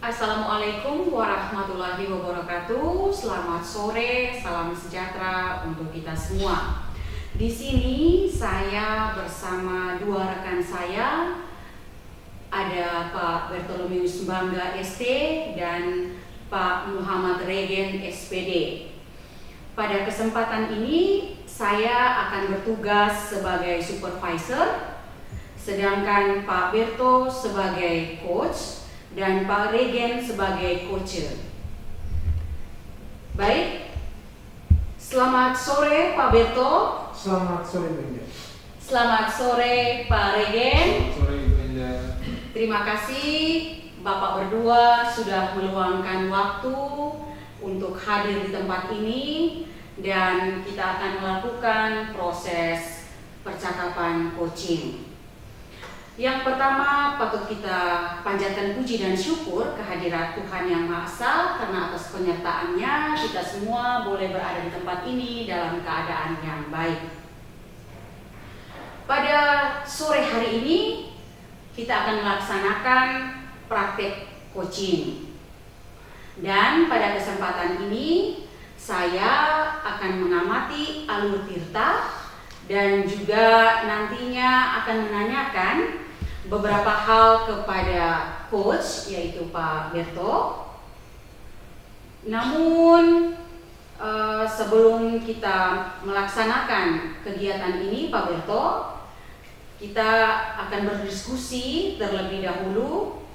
Assalamualaikum warahmatullahi wabarakatuh. Selamat sore, salam sejahtera untuk kita semua. Di sini saya bersama dua rekan saya, ada Pak Bertolomeus Bangga ST dan Pak Muhammad Regen SPD. Pada kesempatan ini saya akan bertugas sebagai supervisor, sedangkan Pak Berto sebagai coach dan Pak Regen sebagai coacher. Baik, selamat sore Pak Berto. Selamat sore Bunda. Selamat sore Pak Regen. Selamat sore Bunda. Terima kasih Bapak berdua sudah meluangkan waktu untuk hadir di tempat ini dan kita akan melakukan proses percakapan coaching. Yang pertama patut kita panjatkan puji dan syukur kehadirat Tuhan Yang Maha Esa karena atas penyertaannya kita semua boleh berada di tempat ini dalam keadaan yang baik. Pada sore hari ini kita akan melaksanakan praktek coaching. Dan pada kesempatan ini saya akan mengamati alur tirta dan juga nantinya akan menanyakan beberapa hal kepada coach yaitu Pak Berto. Namun sebelum kita melaksanakan kegiatan ini Pak Berto, kita akan berdiskusi terlebih dahulu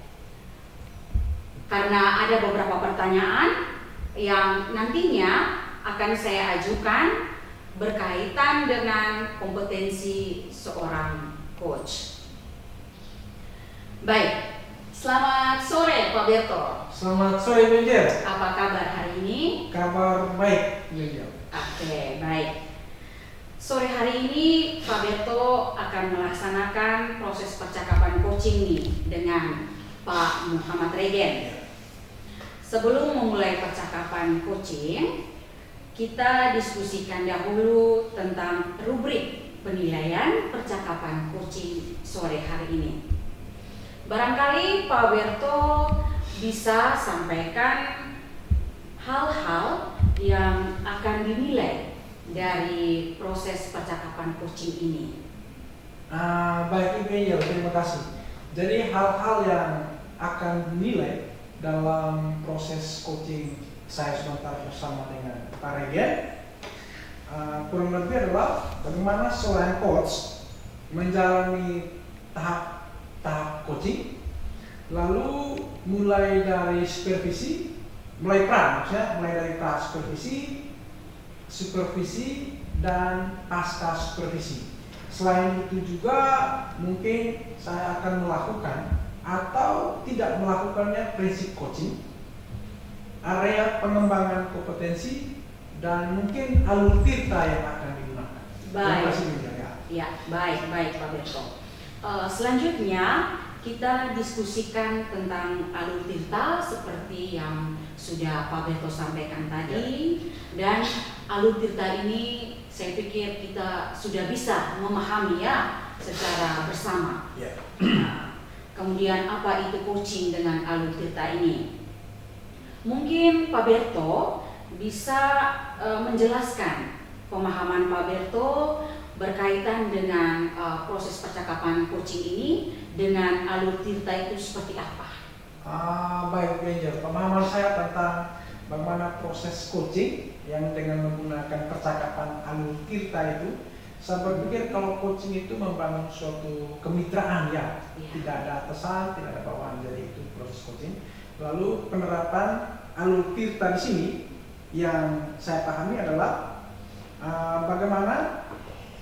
karena ada beberapa pertanyaan yang nantinya akan saya ajukan berkaitan dengan kompetensi seorang coach. Baik, selamat sore Pak Berto. Selamat sore Bunda. Apa kabar hari ini? Kabar baik Bunda. Oke, baik. Sore hari ini Pak Berto akan melaksanakan proses percakapan coaching nih dengan Pak Muhammad Regen. Sebelum memulai percakapan coaching, kita diskusikan dahulu tentang rubrik penilaian percakapan coaching sore hari ini. Barangkali Pak Berto bisa sampaikan hal-hal yang akan dinilai dari proses percakapan coaching ini. Baik Ibu, terima kasih. Jadi hal-hal yang akan dinilai dalam proses coaching saya sebentar bersama dengan Pak Regen kurang lebih adalah bagaimana seorang coach menjalani tahap coaching, lalu mulai dari supervisi, mulai dari pra supervisi dan pasca supervisi. Selain itu juga mungkin saya akan melakukan atau tidak melakukannya prinsip coaching, area pengembangan kompetensi, dan mungkin alur tirta yang akan digunakan. Baik. Terima kasih Bunda. Ya, baik Pak Berto. Selanjutnya kita diskusikan tentang alur tirta seperti yang sudah Pak Berto sampaikan tadi, dan alur tirta ini saya pikir kita sudah bisa memahami ya secara bersama. Kemudian apa itu coaching dengan alur tirta ini? Mungkin Pak Berto bisa menjelaskan pemahaman Pak Berto berkaitan dengan proses percakapan coaching ini dengan alur tirta itu seperti apa? Baik Ranger, pemahaman saya tentang bagaimana proses coaching yang dengan menggunakan percakapan alur tirta itu, saya berpikir kalau coaching itu membangun suatu kemitraan ya. Tidak ada atasan, tidak ada bawahan, jadi itu proses coaching. Lalu penerapan alur tirta di sini yang saya pahami adalah bagaimana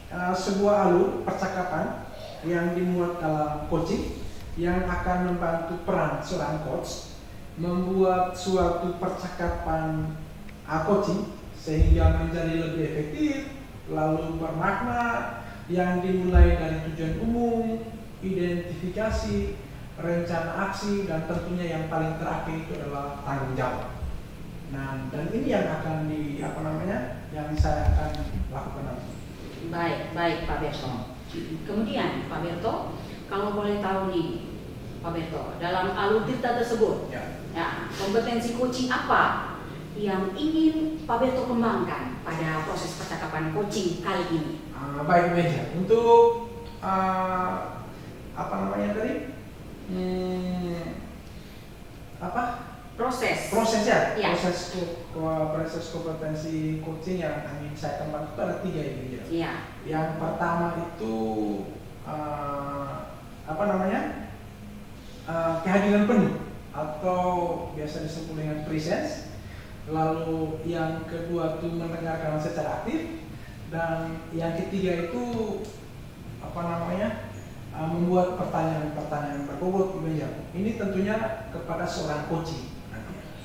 sebuah alur percakapan yang dimuat dalam coaching yang akan membantu peran seorang coach membuat suatu percakapan coaching sehingga menjadi lebih efektif, lalu bermakna, yang dimulai dari tujuan umum, identifikasi, rencana aksi, dan tentunya yang paling terakhir itu adalah tanggung jawab. Nah, dan ini yang akan yang saya akan lakukan nanti. Baik Pak Berto. Kemudian Pak Berto, kalau boleh tahu nih, Pak Berto, dalam alur tirta tersebut, ya, kompetensi coaching apa yang ingin Pak Berto kembangkan pada proses percakapan coaching kali ini? Baik Meja, untuk apa namanya tadi? Proses ya. Proses kompetensi coaching yang ingin saya kembangkan itu ada 3 ini ya. Iya. Yang pertama itu kehadiran penuh atau biasa disebut dengan presence. Lalu yang kedua itu mendengarkan secara aktif, dan yang ketiga itu membuat pertanyaan-pertanyaan berbobot. Ini tentunya kepada seorang coaching.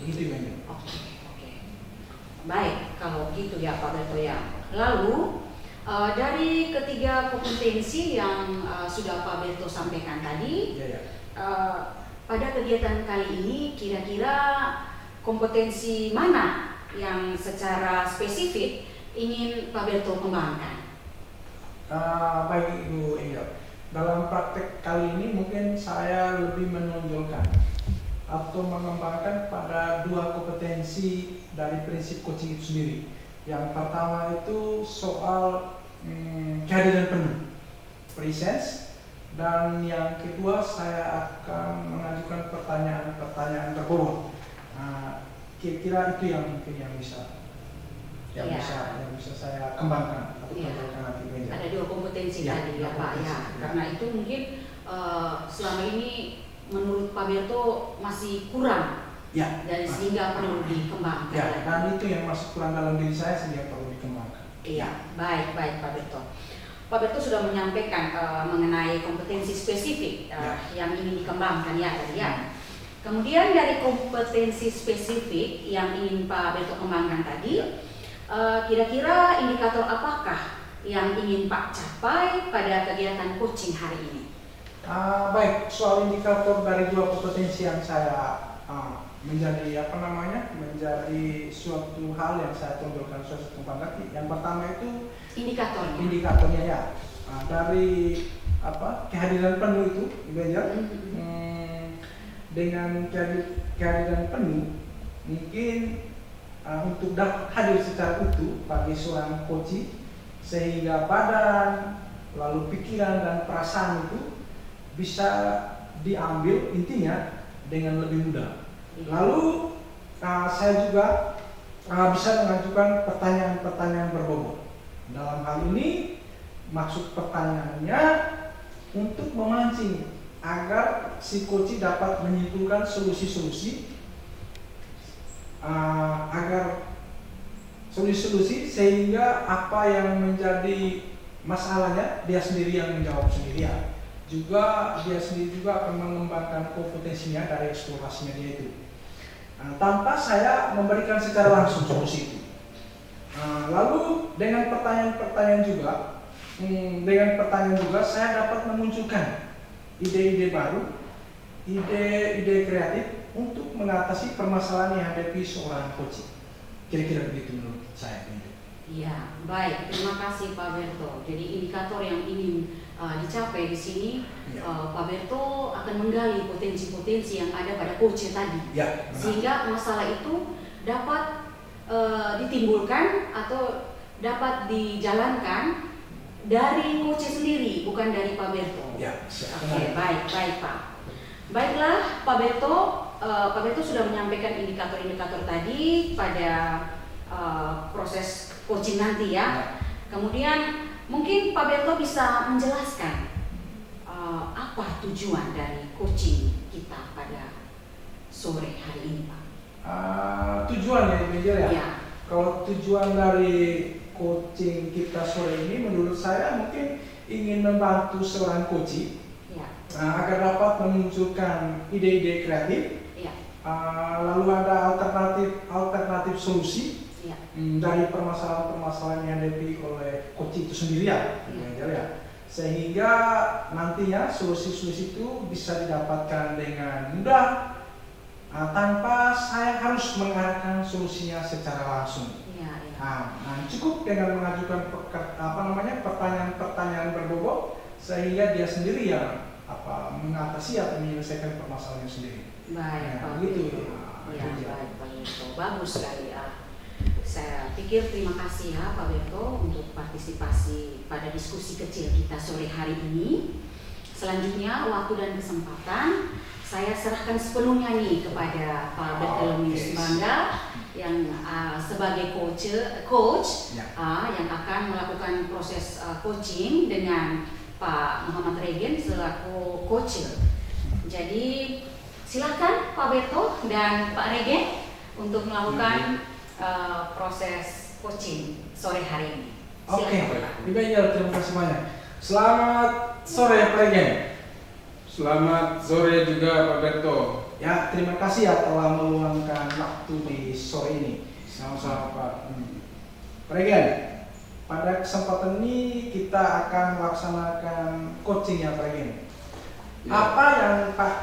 Begitu ya. Oke. Baik, kalau gitu ya Pak Berto ya. Lalu dari ketiga kompetensi yang sudah Pak Berto sampaikan tadi, pada kegiatan kali ini kira-kira kompetensi mana yang secara spesifik ingin Pak Berto kembangkan? Baik Ibu Angel, dalam praktek kali ini mungkin saya lebih menonjolkan atau mengembangkan pada 2 kompetensi dari prinsip coaching itu sendiri. Yang pertama itu soal kehadiran penuh, presence, dan yang kedua saya akan mengajukan pertanyaan-pertanyaan berbobot. Kira-kira itu yang mungkin bisa saya kembangkan atau kembangkan nanti. Ada 2 kompetensi tadi ya Pak ya. Karena itu mungkin selama ini menurut Pak Berto masih kurang dan sehingga perlu dikembangkan. Dan itu yang masih kurang dalam diri saya sehingga perlu dikembangkan. Iya, baik Pak Berto. Pak Berto sudah menyampaikan mengenai kompetensi spesifik yang ingin dikembangkan ya tadi ya. Kemudian dari kompetensi spesifik yang ingin Pak Berto kembangkan tadi, kira-kira indikator apakah yang ingin Pak capai pada kegiatan coaching hari ini? Baik, soal indikator dari 2 kompetensi yang saya menjadi suatu hal yang saya tonjolkan suatu kembangkan. Yang pertama itu indikatornya ya. Dari kehadiran penuh itu, dengan kehadiran penuh mungkin untuk dapat hadir secara utuh bagi seorang coach, sehingga badan lalu pikiran dan perasaan itu bisa diambil intinya dengan lebih mudah. Lalu saya juga bisa mengajukan pertanyaan-pertanyaan berbobot. Dalam hal ini maksud pertanyaannya untuk memancing agar si coach dapat menyimpulkan solusi-solusi sehingga apa yang menjadi masalahnya dia sendiri yang menjawab sendirian. Juga dia sendiri juga akan mengembangkan kompetensinya dari eksplorasinya dia itu. Tanpa saya memberikan secara langsung solusi itu. Lalu dengan pertanyaan juga saya dapat memunculkan ide-ide baru, ide-ide kreatif untuk mengatasi permasalahan yang dihadapi seorang coach. Kira-kira begitu menurut saya. Iya, baik. Terima kasih Pak Berto. Jadi indikator yang ingin dicapai di sini, Pak Berto akan menggali potensi-potensi yang ada pada coach tadi, sehingga masalah itu dapat ditimbulkan atau dapat dijalankan dari coach sendiri, bukan dari Pak Berto. Oke, baik Pak. Baiklah Pak Berto, Pak Berto sudah menyampaikan indikator-indikator tadi pada proses coaching nanti ya. Kemudian mungkin Pak Berto bisa menjelaskan apa tujuan dari coaching kita pada sore hari ini Pak? Tujuan ya. Kalau tujuan dari coaching kita sore ini menurut saya mungkin ingin membantu seorang coach agar dapat memunculkan ide-ide kreatif, lalu ada alternatif solusi dari permasalahan-permasalahan yang dihadapi oleh coach itu sendiri ya. Sehingga nantinya solusi-solusi itu bisa didapatkan dengan mudah tanpa saya harus mengarahkan solusinya secara langsung. Cukup dengan mengajukan pertanyaan-pertanyaan berbobot sehingga dia sendiri yang mengatasi atau menyelesaikan permasalahannya sendiri. Baik, Pak begitu. Beto. Ya, baik, Pak Beto. Bagus sekali ya. Saya pikir terima kasih ya Pak Beto untuk partisipasi pada diskusi kecil kita sore hari ini. Selanjutnya waktu dan kesempatan saya serahkan sepenuhnya nih kepada Pak Bertolomeus Bangga yang sebagai coach yang akan melakukan proses coaching dengan Pak Muhammad Regen selaku coach. Jadi silakan Pak Beto dan Pak Regen untuk melakukan proses coaching sore hari ini. Oke, terima kasih banyak. Selamat sore Pak Regen. Selamat sore juga Pak Berto. Ya, terima kasih ya telah meluangkan waktu di sore ini. Sama-sama Pak. Pak Regen, pada kesempatan ini kita akan melaksanakan coaching ya Pak Regen. Ya. Apa yang Pak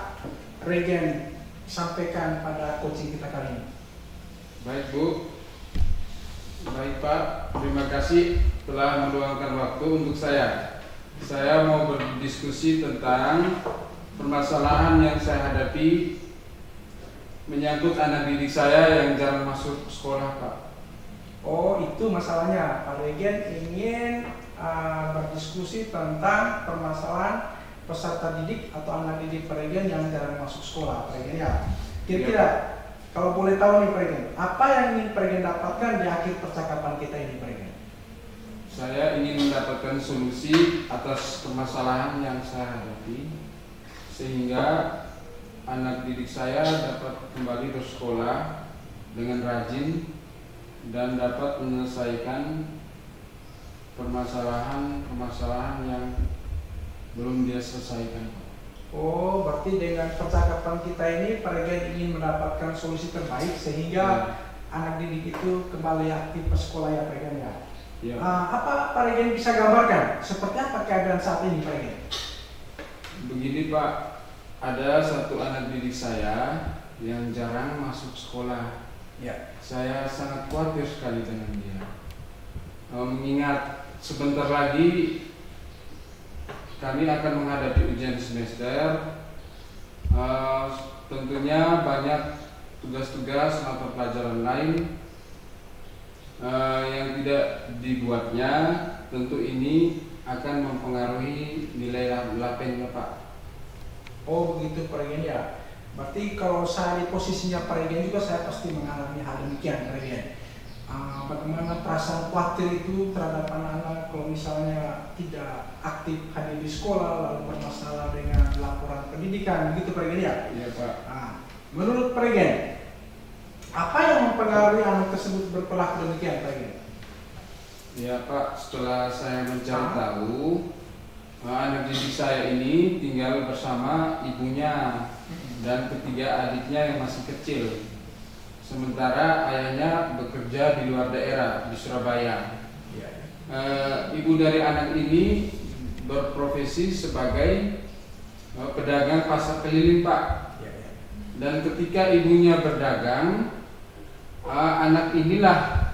Regen sampaikan pada coaching kita kali ini? Baik Bu. Baik Pak, terima kasih telah meluangkan waktu untuk saya. Saya mau berdiskusi tentang permasalahan yang saya hadapi menyangkut anak didik saya yang jarang masuk sekolah Pak. Oh, itu masalahnya. Pak Regen ingin berdiskusi tentang permasalahan peserta didik atau anak didik Pak Regen yang jarang masuk sekolah, Pak Regen ya. Kira-kira kalau boleh tahu nih Pak Regen, apa yang ingin Pak Regen dapatkan di akhir percakapan kita ini Pak Regen? Saya ingin mendapatkan solusi atas permasalahan yang saya hadapi sehingga anak didik saya dapat kembali bersekolah dengan rajin dan dapat menyelesaikan permasalahan yang belum dia selesaikan. Oh, berarti dengan percakapan kita ini Pak Regen ingin mendapatkan solusi terbaik sehingga anak didik itu kembali aktif bersekolah ya Pak Regen ya. Ya. Apa Pak Regen bisa gambarkan seperti apa keadaan saat ini Pak Regen? Begini Pak, ada satu anak didik saya yang jarang masuk sekolah. Ya. Saya sangat khawatir sekali dengan dia. Mengingat sebentar lagi kami akan menghadapi ujian semester. Tentunya banyak tugas-tugas mata pelajaran lain yang tidak dibuatnya. Tentu ini akan mempengaruhi nilai lapennya Pak. Oh begitu Pak Regen ya. Berarti kalau saya di posisinya Pak Regen juga saya pasti mengalami hal demikian Pak Regen. Bagaimana perasaan khawatir itu terhadap anak-anak kalau misalnya tidak aktif hadir di sekolah lalu bermasalah dengan laporan pendidikan begitu Pak Regen ya? Iya Pak. Menurut Pak Regen, apa yang mempengaruhi anak tersebut berperilaku demikian Pak Regen? Ya Pak, setelah saya mencari tahu anak didik saya ini tinggal bersama ibunya dan ketiga adiknya yang masih kecil. Sementara ayahnya bekerja di luar daerah di Surabaya. Ibu dari anak ini berprofesi sebagai pedagang pasar keliling Pak. Dan ketika ibunya berdagang, anak inilah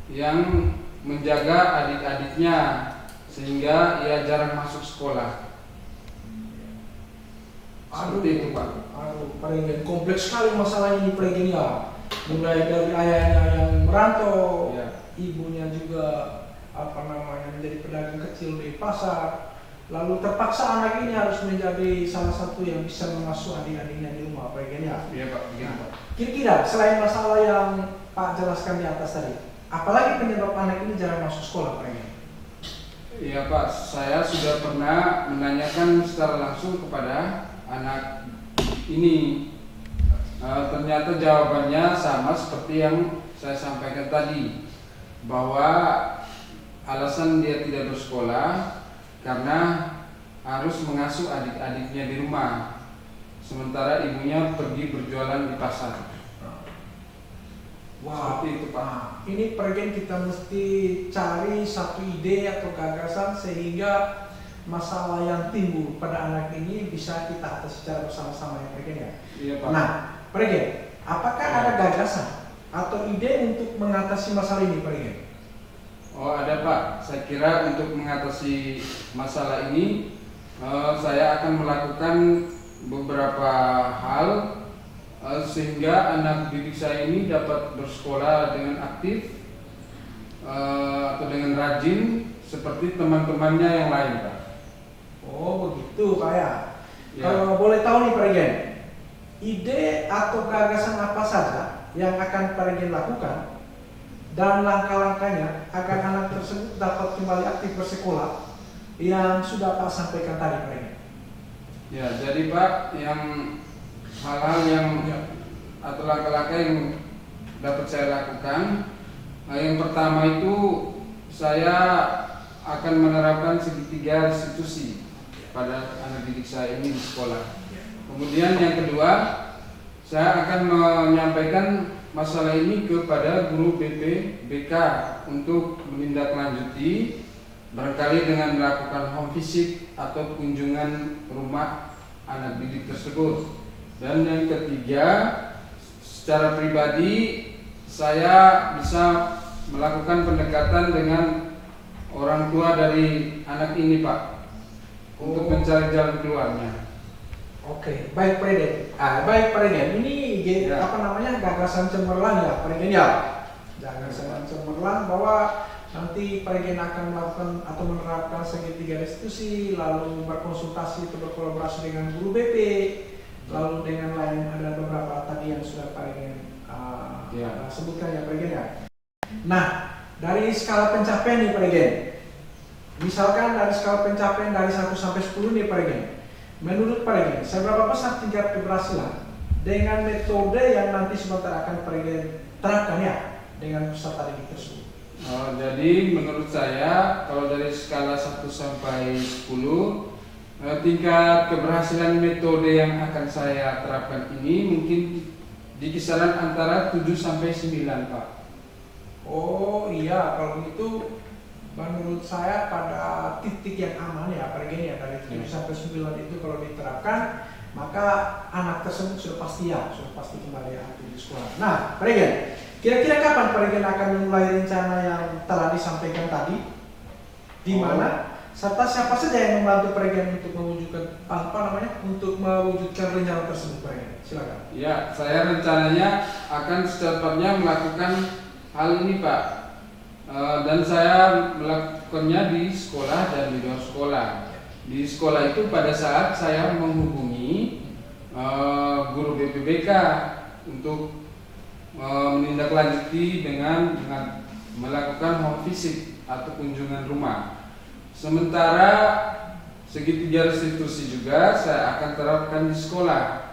yang menjaga adik-adiknya sehingga ia jarang masuk sekolah. Seperti itu Pak. Pak Regen, kompleks sekali masalah ini Pak Regen ya. Mulai dari ayahnya yang merantau, ibunya juga menjadi pedagang kecil di pasar, lalu terpaksa anak ini harus menjadi salah satu yang bisa mengasuh adik-adiknya di rumah Pak Regen ya. Iya Pak, begini Pak. Kira-kira selain masalah yang Pak jelaskan di atas tadi, apalagi penyebab anak ini jarang masuk sekolah Pak Regen? Iya Pak, saya sudah pernah menanyakan secara langsung kepada anak ini. Ternyata jawabannya sama seperti yang saya sampaikan tadi, bahwa alasan dia tidak bersekolah karena harus mengasuh adik-adiknya di rumah, sementara ibunya pergi berjualan di pasar. Wah, seperti itu Pak. Ini Pak Regen kita mesti cari satu ide atau gagasan sehingga masalah yang timbul pada anak ini bisa kita atasi secara bersama-sama ya Pak Regen ya. Iya Pak. Nah, Pak Regen, apakah ada gagasan atau ide untuk mengatasi masalah ini Pak Regen? Oh ada Pak, saya kira untuk mengatasi masalah ini saya akan melakukan beberapa hal sehingga anak didik saya ini dapat bersekolah dengan aktif atau dengan rajin seperti teman-temannya yang lain, Pak. Oh begitu Pak ya. Ya. Kalau boleh tahu nih Pak Regen, ide atau gagasan apa saja yang akan Pak Regen lakukan dan langkah-langkahnya agar anak tersebut dapat kembali aktif bersekolah yang sudah Pak sampaikan tadi Pak Regen? Ya, jadi Pak, yang hal-hal yang atau langkah-langkah yang dapat saya lakukan, yang pertama itu saya akan menerapkan segitiga restitusi pada anak didik saya ini di sekolah. Kemudian yang kedua, saya akan menyampaikan masalah ini kepada guru BK untuk menindaklanjuti, barangkali dengan melakukan home visit atau kunjungan rumah anak didik tersebut. Dan yang ketiga, secara pribadi saya bisa melakukan pendekatan dengan orang tua dari anak ini, Pak, untuk mencari jalan keluarnya. Oke, baik Pak Regen. Baik Pak Regen, ini Ya. apa namanya gagasan cemerlang ya Pak Regen ya. Gagasan cemerlang bahwa nanti Pak Regen akan melakukan atau menerapkan segitiga restitusi, lalu berkonsultasi atau berkolaborasi dengan guru BP, lalu dengan lain ada beberapa tadi yang sudah Pak Regen sebutkan ya Pak Regen ya. Nah, dari skala pencapaian nih Pak Regen, misalkan dari skala pencapaian dari 1 sampai 10 nih Pak Regen, menurut Pak Regen, seberapa besar tingkat keberhasilan dengan metode yang nanti sebentar akan Pak Regen terapkan ya dengan peserta didik tersebut? Jadi menurut saya kalau dari skala 1 sampai 10, tingkat keberhasilan metode yang akan saya terapkan ini mungkin di kisaran antara 7 sampai 9, Pak. Oh iya, kalau begitu menurut saya pada titik yang aman ya Pak Regen ya, dari 7 sampai 9 itu kalau diterapkan, maka anak tersebut sudah pasti kembali aktif di sekolah. Nah Pak Regen, kira-kira kapan Pak Regen akan memulai rencana yang telah disampaikan tadi? Di mana serta siapa saja yang membantu Pak Regen untuk mewujudkan rencana tersebut Pak Regen? Silakan. Ya, saya rencananya akan secepatnya melakukan hal ini, Pak. Dan saya melakukannya di sekolah dan di luar sekolah. Di sekolah itu pada saat saya menghubungi guru BPBK untuk menindaklanjuti dengan melakukan home visit atau kunjungan rumah. Sementara segitiga restitusi juga saya akan terapkan di sekolah.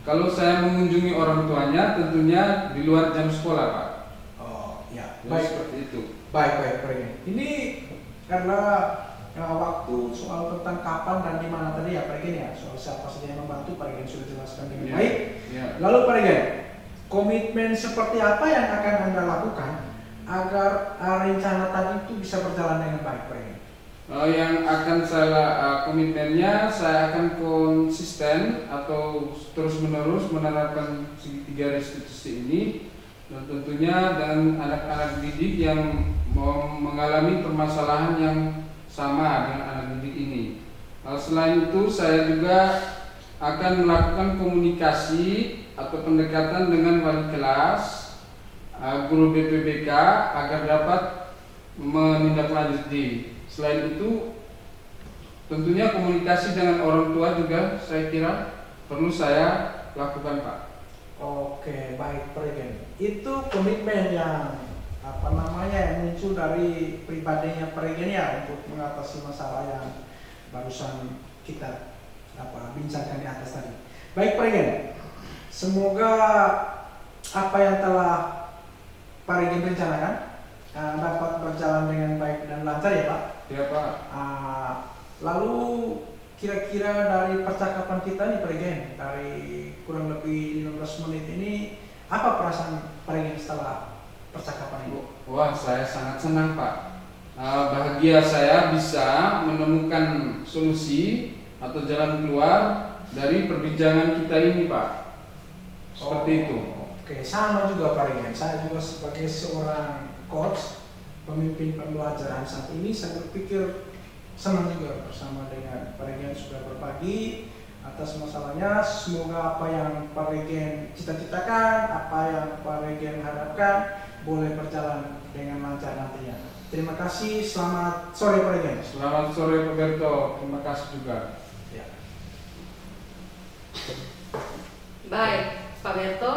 Kalau saya mengunjungi orang tuanya tentunya di luar jam sekolah, Pak. Oh ya, Jadi baik seperti itu. baik Pak Regen. Ini karena waktu soal tentang kapan dan di mana tadi ya Pak Regen ya, soal siapa saja yang membantu Pak Regen sudah jelaskan dengan Ya. baik. Ya. Lalu Pak Regen, komitmen seperti apa yang akan Anda lakukan agar rencana tadi itu bisa berjalan dengan baik Pak Regen? Yang akan saya komitmennya, saya akan konsisten atau terus-menerus menerapkan segitiga restitusi ini, dan tentunya dengan anak-anak didik yang mengalami permasalahan yang sama dengan anak didik ini. Selain itu, saya juga akan melakukan komunikasi atau pendekatan dengan wali kelas, guru BPBK agar dapat menindaklanjuti. Selain itu, tentunya komunikasi dengan orang tua juga saya kira perlu saya lakukan, Pak. Oke, baik Pak Regen. Itu komitmen yang yang muncul dari pribadinya Pak Regen ya untuk mengatasi masalah yang barusan kita bincangkan di atas tadi. Baik Pak Regen, semoga apa yang telah Pak Regen rencanakan dapat berjalan dengan baik dan lancar ya Pak. Ya, Pak. Lalu kira-kira dari percakapan kita nih Pak Regen, dari kurang lebih 15 menit ini, apa perasaan Pak Regen setelah percakapan ini? Wah, saya sangat senang, Pak. Bahagia saya bisa menemukan solusi atau jalan keluar dari perbincangan kita ini, Pak. Seperti itu. Oke, sama juga Pak Regen. Saya juga sebagai seorang coach, pemimpin pembelajaran saat ini, saya berpikir senang juga bersama dengan Pak Regen sudah berbagi atas masalahnya. Semoga apa yang Pak Regen cita-citakan, apa yang Pak Regen harapkan boleh berjalan dengan lancar nantinya. Terima kasih, selamat sore Pak Regen. Selamat sore Pak Berto, terima kasih juga. Ya. Baik, Pak Berto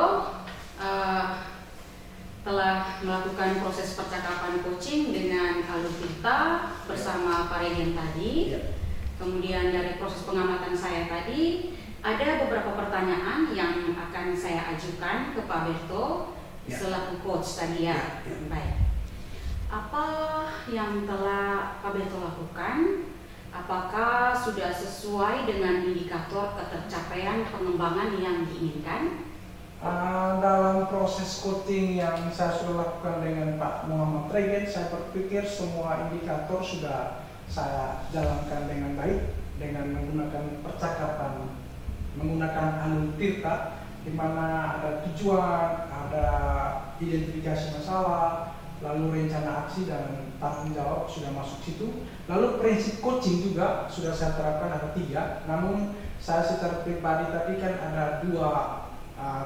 telah melakukan proses percakapan coaching dengan Alur Tirta bersama Pak Regen tadi. Ya. Kemudian dari proses pengamatan saya tadi, ada beberapa pertanyaan yang akan saya ajukan ke Pak Berto selaku coach tadi ya. Baik. Apa yang telah Pak Berto lakukan? Apakah sudah sesuai dengan indikator ketercapaian pengembangan yang diinginkan? Dalam proses coaching yang saya sudah lakukan dengan Pak Muhammad Regen, saya berpikir semua indikator sudah saya jalankan dengan baik dengan menggunakan percakapan, menggunakan Alur Tirta, di mana ada tujuan, ada identifikasi masalah, lalu rencana aksi dan tanggung jawab sudah masuk situ. Lalu prinsip coaching juga sudah saya terapkan, ada 3. Namun saya secara pribadi tadi kan ada 2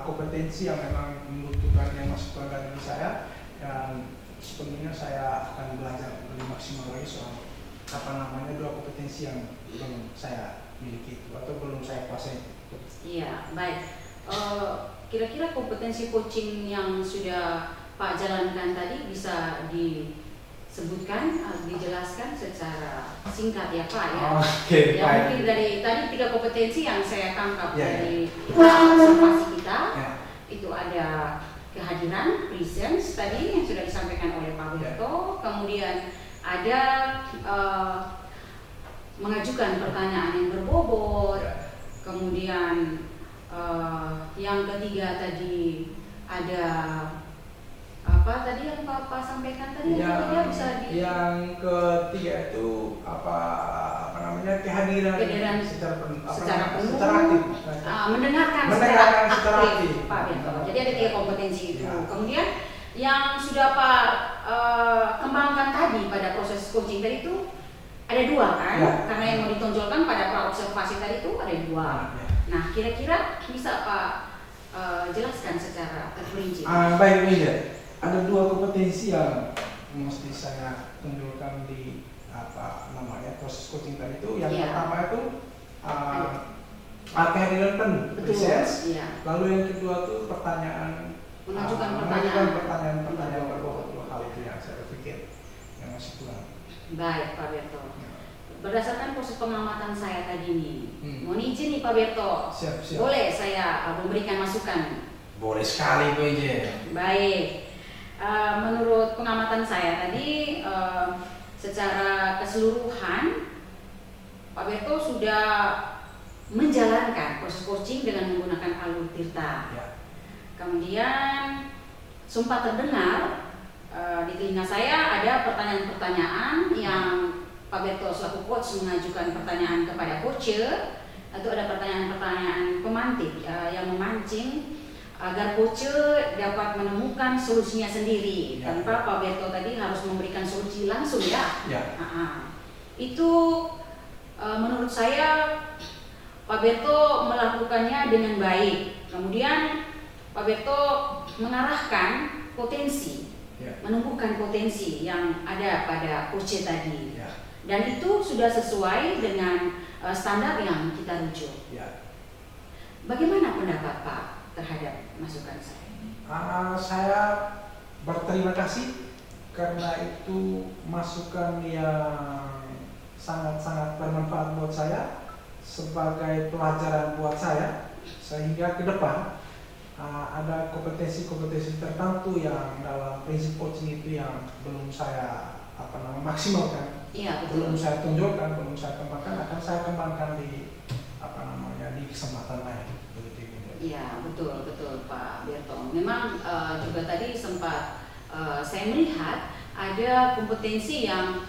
kompetensi yang memang membutuhkan yang masukan dari saya, dan sebenarnya saya akan belajar lebih maksimal lagi soal 2 kompetensi yang belum saya miliki atau belum saya kuasai. Iya, baik. Kira-kira kompetensi coaching yang sudah Pak jalankan tadi bisa disebutkan, dijelaskan secara singkat ya Pak ya. Oke, Ya baik. mungkin dari tadi 3 kompetensi yang saya tangkap Ya, dari observasi kita, Ya. itu ada kehadiran, presence tadi yang sudah disampaikan oleh Pak Berto, kemudian ada mengajukan pertanyaan yang berbobot, kemudian yang ketiga tadi ada apa tadi yang Pak sampaikan tadi? Yang bisa yang ketiga itu apa namanya, kehadiran secara penuh, secara aktif, mendengarkan secara aktif Pak Berto. Jadi ada 3 kompetensi itu. Ya. Kemudian yang sudah Pak kembangkan tadi pada proses coaching tadi itu ada 2 kan? Ya. Karena yang mau ditonjolkan pada praobservasi tadi itu ada 2. Ya. Nah, kira-kira bisa Pak jelaskan secara terperinci? Baik, Meja. Ada 2 kompetensi yang mesti saya tunjukkan di proses coaching tadi itu. Yang pertama itu kehadiran penuh, presence. Lalu yang kedua itu pertanyaan, mengajukan pertanyaan berbobot. 2 hal itu yang saya pikir yang masih kurang. Baik Pak Berto. Berdasarkan proses pengamatan saya tadi nih, mohon izin nih Pak Berto. Siap. Boleh saya memberikan masukan? Boleh sekali, Meja. Baik. Menurut pengamatan saya tadi, secara keseluruhan Pak Berto sudah menjalankan proses coaching dengan menggunakan Alur Tirta. Ya. Kemudian sempat terdengar di telinga saya ada pertanyaan-pertanyaan yang Pak Berto selaku coach mengajukan pertanyaan kepada coach, atau ada pertanyaan-pertanyaan pemantik yang memancing agar coach dapat menemukan solusinya sendiri tanpa Pak Berto tadi harus memberikan solusi langsung ya. Itu menurut saya Pak Berto melakukannya dengan baik. Kemudian Pak Berto mengarahkan potensi, menumbuhkan potensi yang ada pada coach tadi. Dan itu sudah sesuai dengan standar yang kita rujuk. Bagaimana pendapat Pak terhadap masukan saya? Saya berterima kasih karena itu masukan yang sangat-sangat bermanfaat buat saya sebagai pelajaran buat saya, sehingga ke depan ada kompetensi-kompetensi tertentu yang dalam prinsip coaching itu yang belum saya maksimalkan, belum saya tunjukkan, belum saya kembangkan, akan saya kembangkan di di kesempatan lain. Iya, betul Pak Berto. Memang juga tadi sempat saya melihat ada kompetensi yang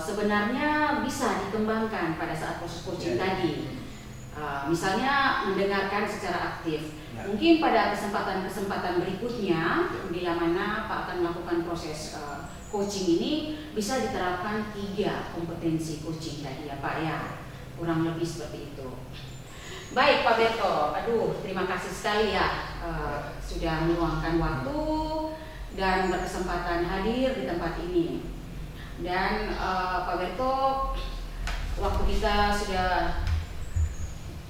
sebenarnya bisa dikembangkan pada saat proses coaching tadi. Misalnya mendengarkan secara aktif. Ya. Mungkin pada kesempatan-kesempatan berikutnya, bila mana Pak akan melakukan proses coaching ini, bisa diterapkan 3 kompetensi coaching tadi ya Pak ya, kurang lebih seperti itu. Baik Pak Berto, aduh terima kasih sekali ya sudah meluangkan waktu dan berkesempatan hadir di tempat ini. Dan Pak Berto, waktu kita sudah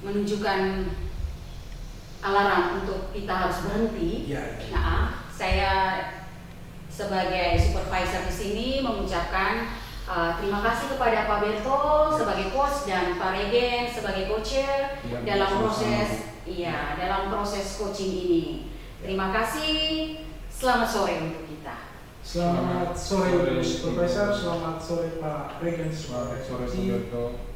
menunjukkan alarm untuk kita harus berhenti. Ya. Nah, saya sebagai supervisor di sini mengucapkan terima kasih kepada Pak Berto sebagai coach dan Pak Regen sebagai co-chair dalam proses coaching ini. Terima kasih. Selamat sore untuk kita. Selamat sore Supervisor, selamat sore Pak Regen. Sore Pak Berto.